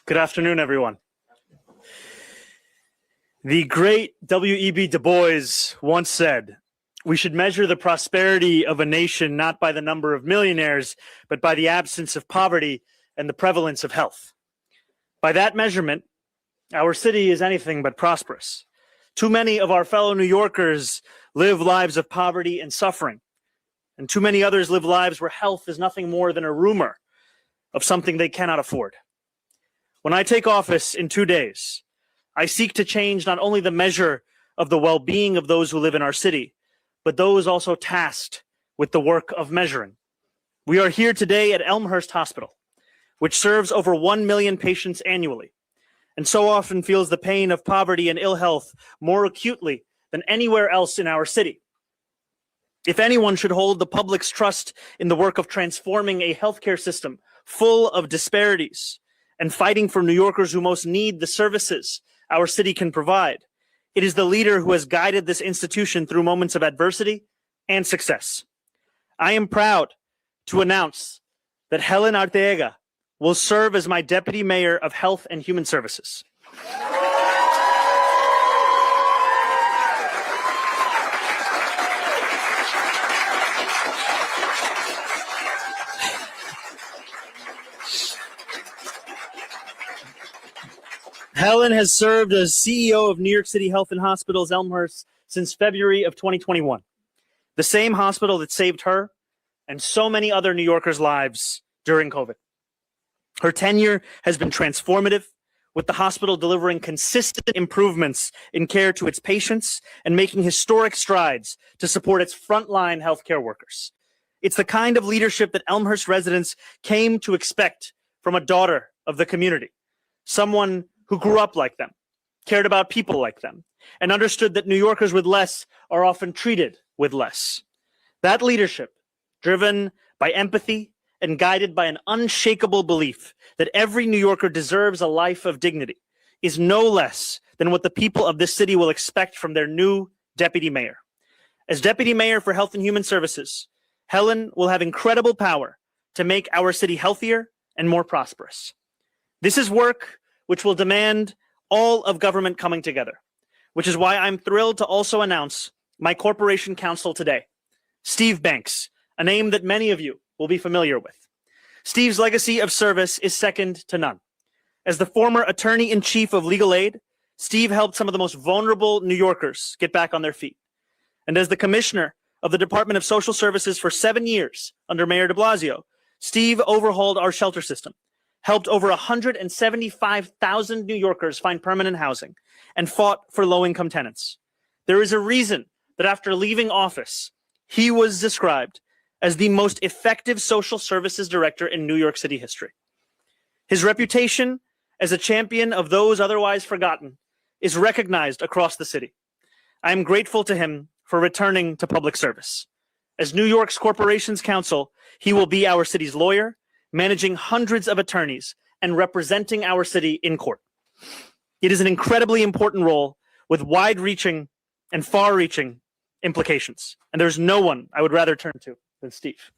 Good afternoon, everyone. The great W.E.B. Du Bois once said, "We should measure the prosperity of a nation not by the number of millionaires, but by the absence of poverty and the prevalence of health." By that measurement, our city is anything but prosperous. Too many of our fellow New Yorkers live lives of poverty and suffering, and too many others live lives where health is nothing more than a rumor of something they cannot afford. When I take office in 2 days, I seek to change not only the measure of the well-being of those who live in our city, but those also tasked with the work of measuring. We are here today at Elmhurst Hospital, which serves over 1 million patients annually, and so often feels the pain of poverty and ill health more acutely than anywhere else in our city. If anyone should hold the public's trust in the work of transforming a healthcare system full of disparities and fighting for New Yorkers who most need the services our city can provide, it is the leader who has guided this institution through moments of adversity and success. I am proud to announce that Helen Arteaga will serve as my Deputy Mayor of Health and Human Services. Helen has served as CEO of New York City Health and Hospitals Elmhurst since February of 2021, the same hospital that saved her and so many other New Yorkers' lives during COVID. Her tenure has been transformative, with the hospital delivering consistent improvements in care to its patients and making historic strides to support its frontline healthcare workers. It's the kind of leadership that Elmhurst residents came to expect from a daughter of the community, someone who grew up like them, cared about people like them, and understood that New Yorkers with less are often treated with less. That leadership, driven by empathy and guided by an unshakable belief that every New Yorker deserves a life of dignity, is no less than what the people of this city will expect from their new deputy mayor. As Deputy Mayor for Health and Human Services, Helen will have incredible power to make our city healthier and more prosperous. This is work which will demand all of government coming together, which is why I'm thrilled to also announce my Corporation Counsel today, Steve Banks, a name that many of you will be familiar with. Steve's legacy of service is second to none. As the former Attorney-in-Chief of Legal Aid, Steve helped some of the most vulnerable New Yorkers get back on their feet. And as the Commissioner of the Department of Social Services for 7 years under Mayor de Blasio, Steve overhauled our shelter system, helped over 175,000 New Yorkers find permanent housing, and fought for low-income tenants. There is a reason that after leaving office, he was described as the most effective social services director in New York City history. His reputation as a champion of those otherwise forgotten is recognized across the city. I am grateful to him for returning to public service. As New York's Corporation Counsel, he will be our city's lawyer, managing hundreds of attorneys and representing our city in court. It is an incredibly important role with wide-reaching and far-reaching implications, and there's no one I would rather turn to than Steve.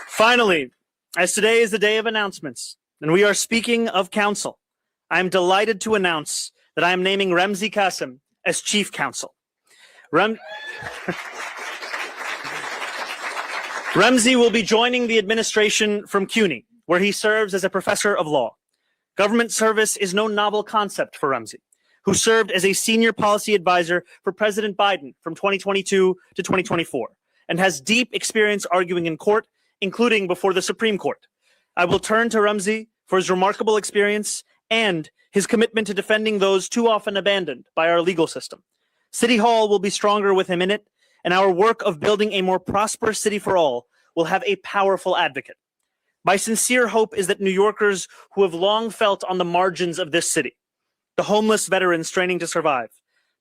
Finally, as today is the day of announcements, and we are speaking of counsel, I am delighted to announce that I am naming Ramzi Kassem as Chief Counsel. Ramzi will be joining the administration from CUNY, where he serves as a professor of law. Government service is no novel concept for Ramzi, who served as a senior policy advisor for President Biden from 2022 to 2024, and has deep experience arguing in court, including before the Supreme Court. I will turn to Ramzi for his remarkable experience and his commitment to defending those too often abandoned by our legal system. City Hall will be stronger with him in it, and our work of building a more prosperous city for all will have a powerful advocate. My sincere hope is that New Yorkers who have long felt on the margins of this city, the homeless veteran straining to survive,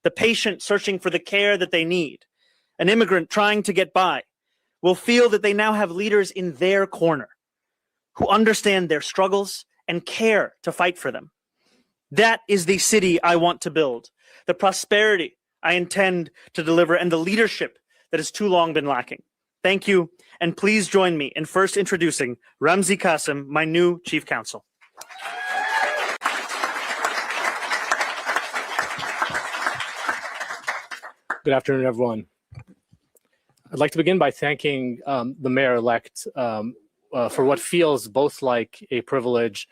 the patient searching for the care that they need, an immigrant trying to get by, will feel that they now have leaders in their corner who understand their struggles and care to fight for them. That is the city I want to build, the prosperity I intend to deliver, and the leadership that has too long been lacking. Thank you, and please join me in first introducing Ramzi Kassem, my new Chief Counsel. Good afternoon, everyone. I'd like to begin by thanking the mayor-elect for what feels both like a privilege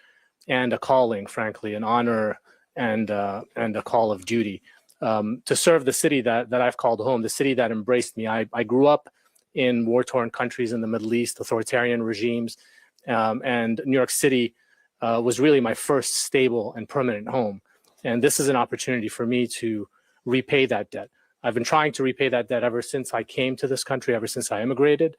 and a calling, frankly, an honor and a call of duty to serve the city that I've called home, the city that embraced me. I grew up in war-torn countries in the Middle East, authoritarian regimes, and New York City was really my first stable and permanent home. And this is an opportunity for me to repay that debt. I've been trying to repay that debt ever since I came to this country, ever since I immigrated.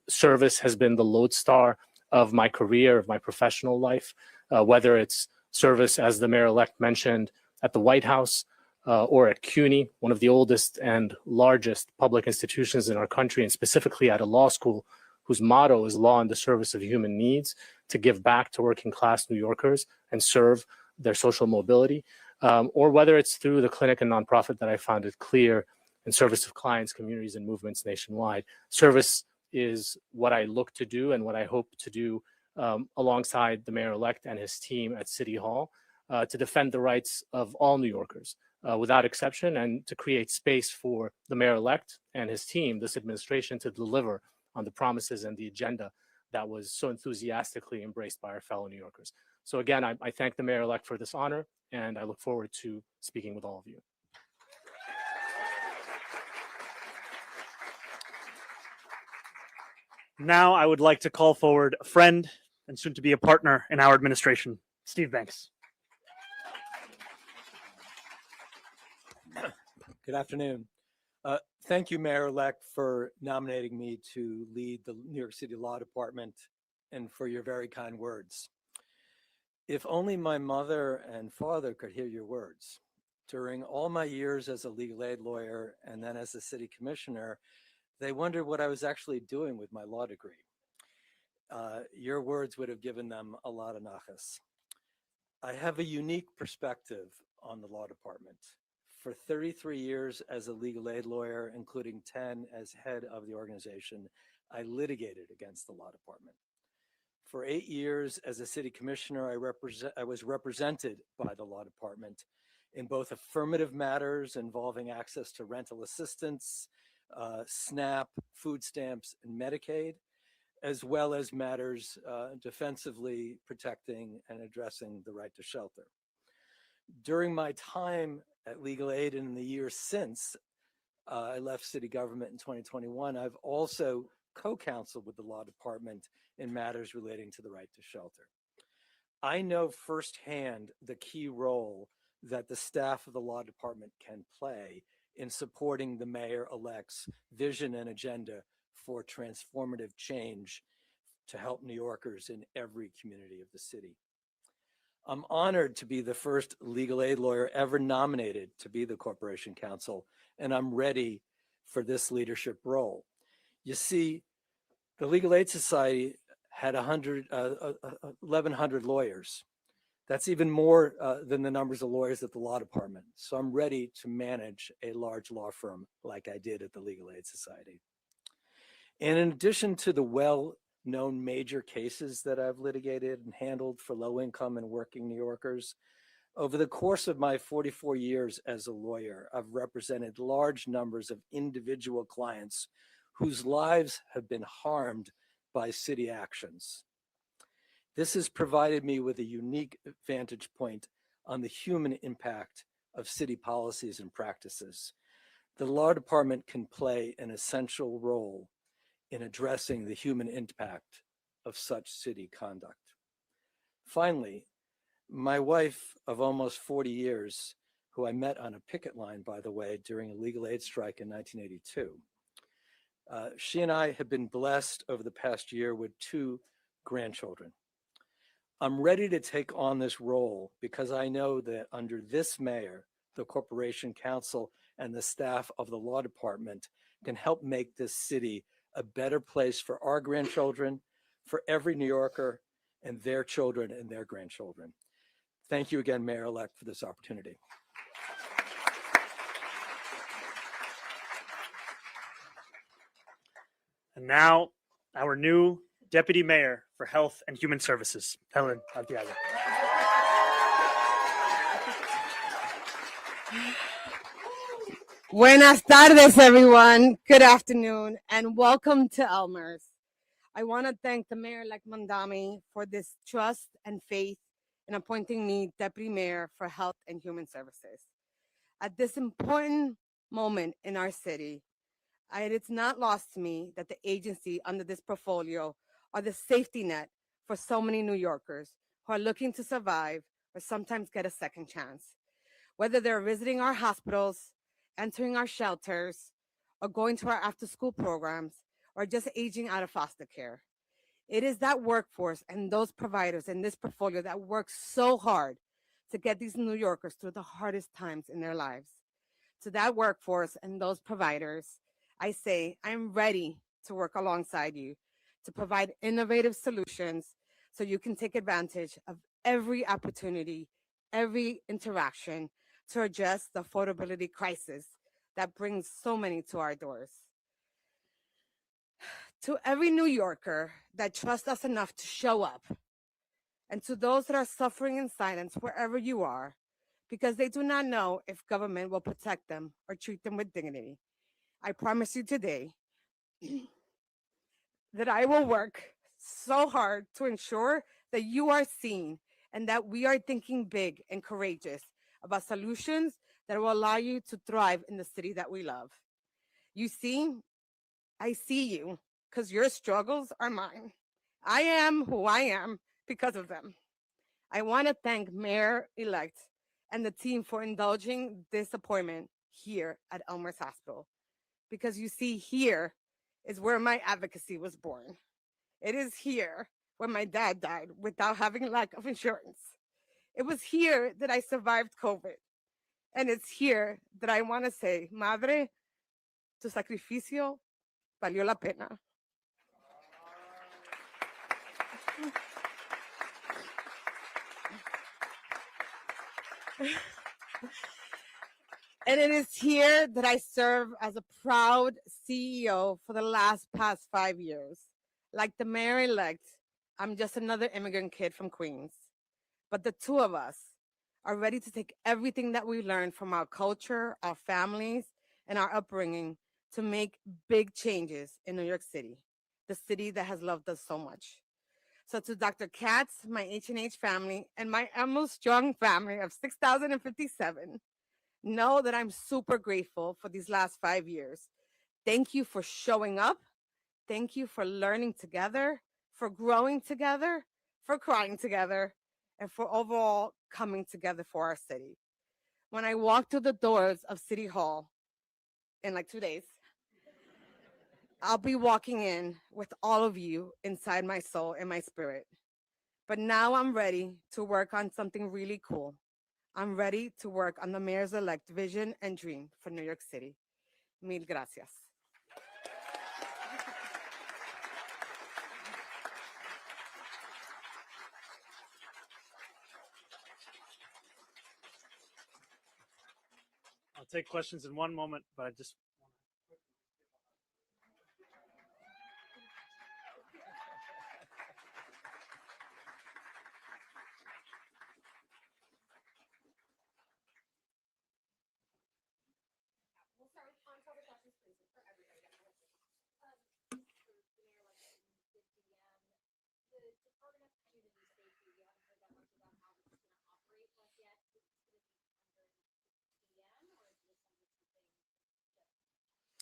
Service has been the lodestar of my career, of my professional life, whether it's service, as the mayor-elect mentioned, at the White House or at CUNY, one of the oldest and largest public institutions in our country, and specifically at a law school whose motto is law in the service of human needs, to give back to working class New Yorkers and serve their social mobility, or whether it's through the clinic and nonprofit that I founded, CLEAR, in service of clients, communities, and movements nationwide. Service is what I look to do and what I hope to do alongside the mayor-elect and his team at City Hall to defend the rights of all New Yorkers without exception, and to create space for the mayor-elect and his team, this administration, to deliver on the promises and the agenda that was so enthusiastically embraced by our fellow New Yorkers. So again, I thank the mayor-elect for this honor, and I look forward to speaking with all of you. Now I would like to call forward a friend and soon to be a partner in our administration, Steve Banks. Good afternoon. Thank you, Mayor-elect, for nominating me to lead the New York City Law Department and for your very kind words. If only my mother and father could hear your words. During all my years as a legal aid lawyer and then as a city commissioner, they wondered what I was actually doing with my law degree. Your words would have given them a lot of nachas. I have a unique perspective on the law department. For 33 years as a legal aid lawyer, including 10 as head of the organization, I litigated against the law department. For 8 years as a city commissioner, I was represented by the law department in both affirmative matters involving access to rental assistance, SNAP, food stamps, and Medicaid, as well as matters defensively protecting and addressing the right to shelter. During my time at Legal Aid and in the years since I left city government in 2021, I've also co-counseled with the law department in matters relating to the right to shelter. I know firsthand the key role that the staff of the law department can play in supporting the mayor-elect's vision and agenda for transformative change to help New Yorkers in every community of the city. I'm honored to be the first legal aid lawyer ever nominated to be the Corporation Counsel, and I'm ready for this leadership role. You see, the Legal Aid Society had 1,100 lawyers. That's even more than the numbers of lawyers at the law department. So I'm ready to manage a large law firm like I did at the Legal Aid Society. And in addition to the well-known major cases that I've litigated and handled for low-income and working New Yorkers, over the course of my 44 years as a lawyer, I've represented large numbers of individual clients whose lives have been harmed by city actions. This has provided me with a unique vantage point on the human impact of city policies and practices. The law department can play an essential role in addressing the human impact of such city conduct. Finally, my wife of almost 40 years, who I met on a picket line, by the way, during a legal aid strike in 1982, she and I have been blessed over the past year with 2 grandchildren. I'm ready to take on this role because I know that under this mayor, the Corporation Counsel and the staff of the law department can help make this city a better place for our grandchildren, for every New Yorker and their children and their grandchildren. Thank you again, Mayor-elect, for this opportunity. And now, our new Deputy Mayor for Health and Human Services, Helen Arteaga. Buenas tardes, everyone. Good afternoon, and welcome to Elmhurst. I want to thank the Mayor-elect Mamdani for this trust and faith in appointing me Deputy Mayor for Health and Human Services. At this important moment in our city, it's not lost to me that the agency under this portfolio are the safety net for so many New Yorkers who are looking to survive or sometimes get a second chance. Whether they're visiting our hospitals, entering our shelters, or going to our after-school programs, or just aging out of foster care. It is that workforce and those providers in this portfolio that work so hard to get these New Yorkers through the hardest times in their lives. To that workforce and those providers, I say, I'm ready to work alongside you to provide innovative solutions so you can take advantage of every opportunity, every interaction to address the affordability crisis that brings so many to our doors. To every New Yorker that trusts us enough to show up, and to those that are suffering in silence wherever you are, because they do not know if government will protect them or treat them with dignity, I promise you today that I will work so hard to ensure that you are seen and that we are thinking big and courageous about solutions that will allow you to thrive in the city that we love. You see, I see you because your struggles are mine. I am who I am because of them. I want to thank Mayor-elect and the team for indulging this appointment here at Elmhurst Hospital, because you see, here is where my advocacy was born. It is here where my dad died without having lack of insurance. It was here that I survived COVID. And it's here that I want to say, Madre, tu sacrificio valió la pena. And it is here that I serve as a proud CEO for the past 5 years. Like the mayor-elect, I'm just another immigrant kid from Queens. But the two of us are ready to take everything that we learned from our culture, our families, and our upbringing to make big changes in New York City, the city that has loved us so much. So to Dr. Katz, my H&H family, and my almost strong family of 6,057, know that I'm super grateful for these last 5 years. Thank you for showing up. Thank you for learning together, for growing together, for crying together, and for overall coming together for our city. When I walk through the doors of City Hall in like 2 days, I'll be walking in with all of you inside my soul and my spirit. But now I'm ready to work on something really cool. I'm ready to work on the mayor's-elect vision and dream for New York City. Mil gracias. I'll take questions in one moment, but I just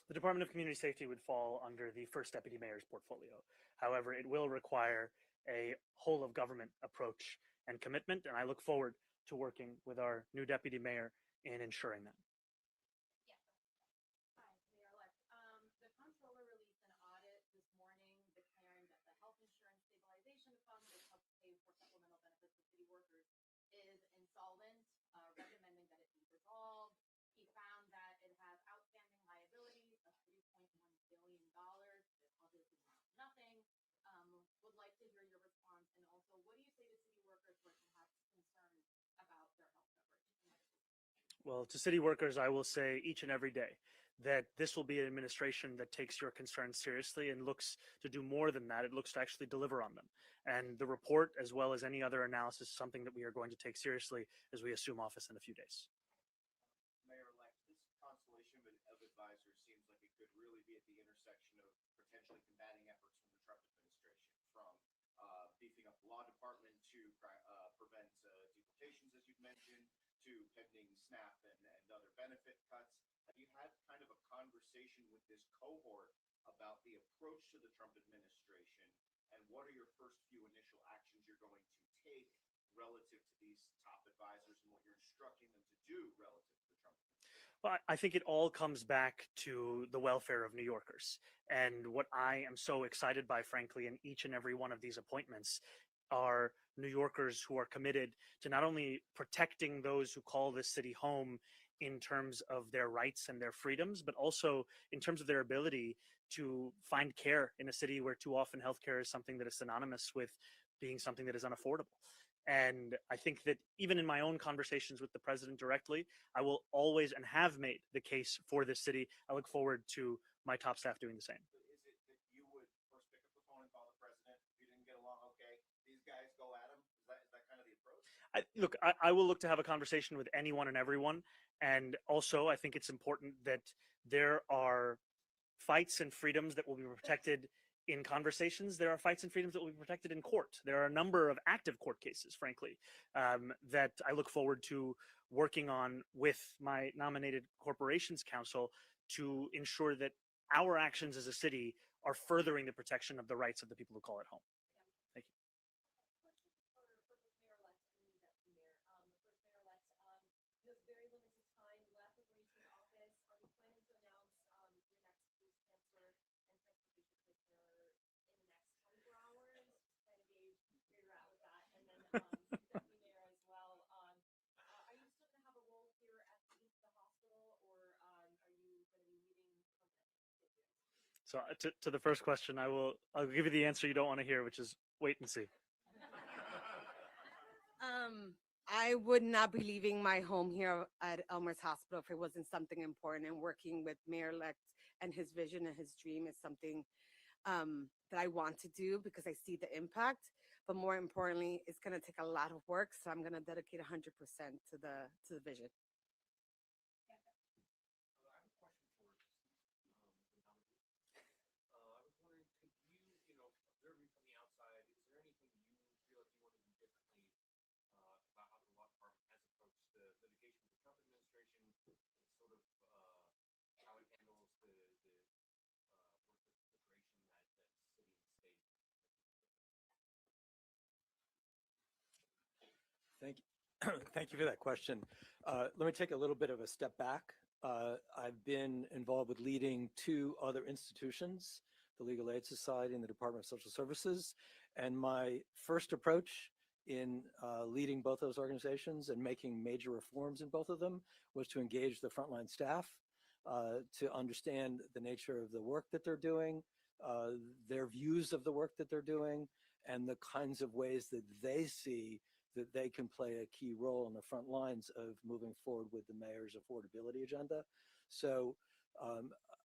the Department of Community Safety would fall under the first deputy mayor's portfolio. However, it will require a whole of government approach and commitment, and I look forward to working with our new deputy mayor in ensuring that. The comptroller released an audit this morning declaring that the health insurance stabilization fund, which helps pay for supplemental benefits to city workers, is insolvent, recommending that it be dissolved. He found that it has outstanding liabilities of $3.1 billion. This obviously is nothing. Would like also, what do you say to city workers who have concern about their health coverage? Well, to city workers, I will say each and every day that this will be an administration that takes your concerns seriously and looks to do more than that. It looks to actually deliver on them. And the report, as well as any other analysis, is something that we are going to take seriously as we assume office in a few days. Mayor-elect, this constellation of advisors seems like it could really be at the intersection of potentially combating efforts from the Trump administration, from beefing up the law department to prevent deportations, as you've mentioned, to pending SNAP and other benefit cuts. Have you had kind of a conversation with this cohort about the approach to the Trump administration, and what are your first few initial actions you're going to take relative to these top advisors and what you're instructing them to do relative to the Trump administration? Well, I think it all comes back to the welfare of New Yorkers. And what I am so excited by, frankly, in each and every one of these appointments are New Yorkers who are committed to not only protecting those who call this city home in terms of their rights and their freedoms, but also in terms of their ability to find care in a city where too often healthcare is something that is synonymous with being something that is unaffordable. And I think that even in my own conversations with the president directly, I will always and have made the case for this city. I look forward to my top staff doing the same. Is it that you would first pick up the phone and call the president if you didn't get along okay? These guys go at him? Is that kind of the approach? I will look to have a conversation with anyone and everyone. And also, I think it's important that there are fights and freedoms that will be protected in conversations. There are fights and freedoms that will be protected in court. There are a number of active court cases, frankly, that I look forward to working on with my nominated Corporations Counsel to ensure that our actions as a city are furthering the protection of the rights of the people who call it home. Thank you. There's very limited time left before you take office. Are you planning to announce your next police cancer and transportation commissioner in the next 24 hours? Just kind of gauge where you're at with that. And then Deputy Mayor as well. Are you still going to have a role here at the hospital, or are you going to be leaving permanently? So to the first question, I'll give you the answer you don't want to hear, which is wait and see. I would not be leaving my home here at Elmhurst Hospital if it wasn't something important. And working with Mayor-elect and his vision and his dream is something that I want to do because I see the impact. But more importantly, it's going to take a lot of work, so I'm going to dedicate 100% to the vision. Thank you for that question. Let me take a little bit of a step back. I've been involved with leading two other institutions, the Legal Aid Society and the Department of Social Services. And my first approach in leading both those organizations and making major reforms in both of them was to engage the frontline staff, to understand the nature of the work that they're doing, their views of the work that they're doing, and the kinds of ways that they see that they can play a key role on the front lines of moving forward with the mayor's affordability agenda. So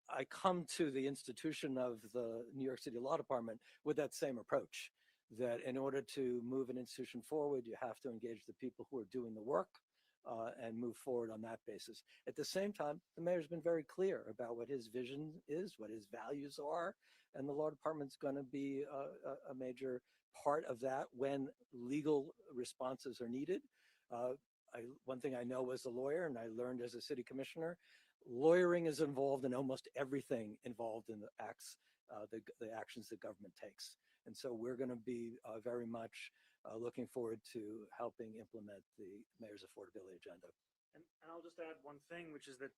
I come to the institution of the New York City Law Department with that same approach, that in order to move an institution forward, you have to engage the people who are doing the work and move forward on that basis. At the same time, the mayor's been very clear about what his vision is, what his values are, and the law department's going to be a major part of that when legal responses are needed. One thing I know as a lawyer, and I learned as a city commissioner, lawyering is involved in almost everything involved in the actions that government takes. And so we're going to be very much looking forward to helping implement the mayor's affordability agenda. And I'll just add one thing, which is that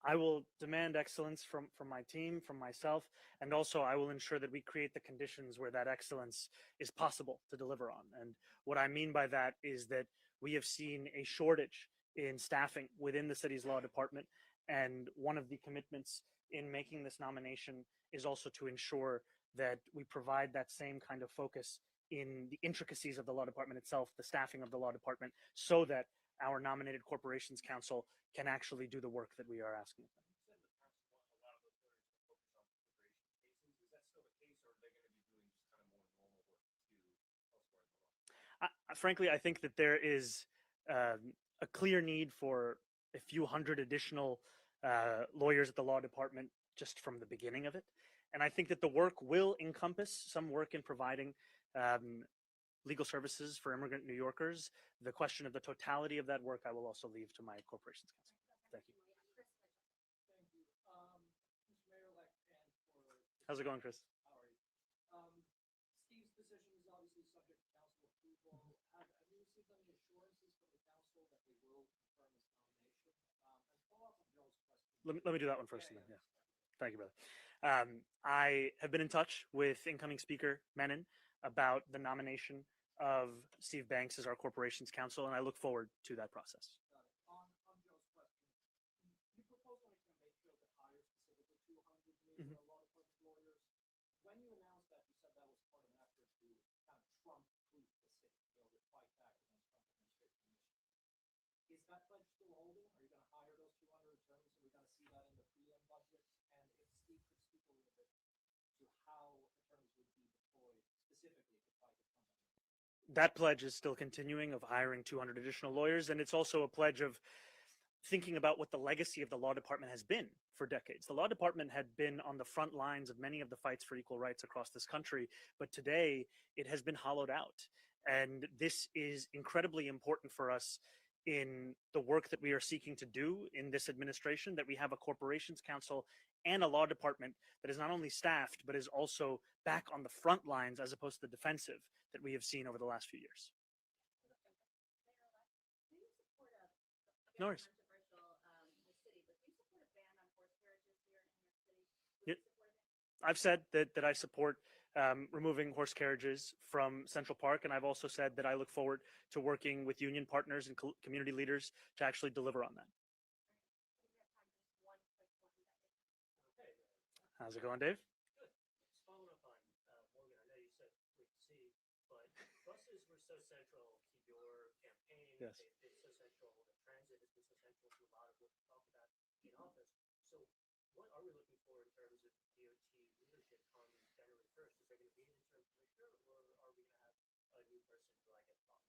I will demand excellence from my team, from myself, and also I will ensure that we create the conditions where that excellence is possible to deliver on. And what I mean by that is that we have seen a shortage in staffing within the city's law department, and one of the commitments in making this nomination is also to ensure that we provide that same kind of focus in the intricacies of the law department itself, the staffing of the law department, so that our nominated corporations counsel can actually do the work that we are asking of them. Frankly, I think that there is a clear need for a few hundred additional lawyers at the law department just from the beginning of it. And I think that the work will encompass some work in providing legal services for immigrant New Yorkers. The question of the totality of that work, I will also leave to my corporations counsel. Thank you. How's it going, Chris? Steve's position is obviously subject to council approval. Have you received any assurances from the council that they will confirm his nomination? And follow up on Joe's question. Let me do that one first. Yeah. Thank you, brother. I have been in touch with incoming Speaker Menon about the nomination of Steve Banks as our corporations counsel, and I look forward to that process. On Joe's question, you proposed on a campaign trail to hire specifically 200 new law department lawyers. When you announced that, you said that was part of an effort to kind of Trump-proof the city, to fight back against Trump administration initiatives. Is that pledge still holding? Are you going to hire those 200 attorneys? Are we going to see that in the prelim budget? And if Steve could speak a little bit to how attorneys would be deployed specifically to fight the Trump administration. That pledge is still continuing of hiring 200 additional lawyers, and it's also a pledge of thinking about what the legacy of the law department has been for decades. The law department had been on the front lines of many of the fights for equal rights across this country, but today it has been hollowed out. And this is incredibly important for us in the work that we are seeking to do in this administration, that we have a corporations counsel and a law department that is not only staffed, but is also back on the front lines as opposed to the defensive that we have seen over the last few years. No worries. I've said that I support removing horse carriages from Central Park, and I've also said that I look forward to working with union partners and community leaders to actually deliver on that. How's it going, Dave? Good. Just following up on Morgan, I know you said wait to see, but buses were so central to your campaign. Yes. They've been so central. The transit has been so central to a lot of what we talk about in office. So what are we looking for in terms of DOT leadership on January 1st? Is there going to be an interim commissioner, or are we going to have a new person who I get bothered?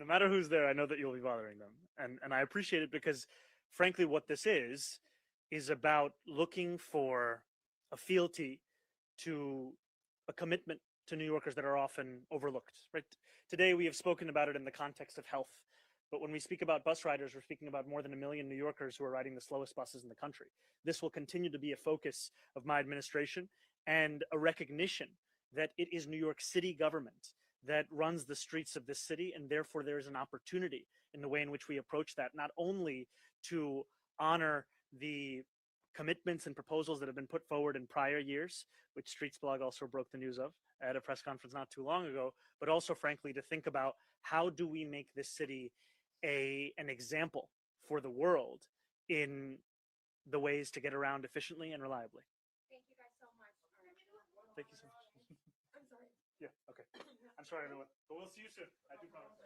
No matter who's there, I know that you'll be bothering them. And I appreciate it because, frankly, what this is about looking for a fealty to a commitment to New Yorkers that are often overlooked. Right? Today, we have spoken about it in the context of health. But when we speak about bus riders, we're speaking about more than 1 million New Yorkers who are riding the slowest buses in the country. This will continue to be a focus of my administration and a recognition that it is New York City government that runs the streets of this city, and therefore there is an opportunity in the way in which we approach that, not only to honor the commitments and proposals that have been put forward in prior years, which Streets Blog also broke the news of at a press conference not too long ago, but also, frankly, to think about how do we make this city an example for the world in the ways to get around efficiently and reliably. Thank you guys so much. Thank you so much. I'm sorry. Yeah, okay. I'm sorry, everyone, but we'll see you soon. I do promise.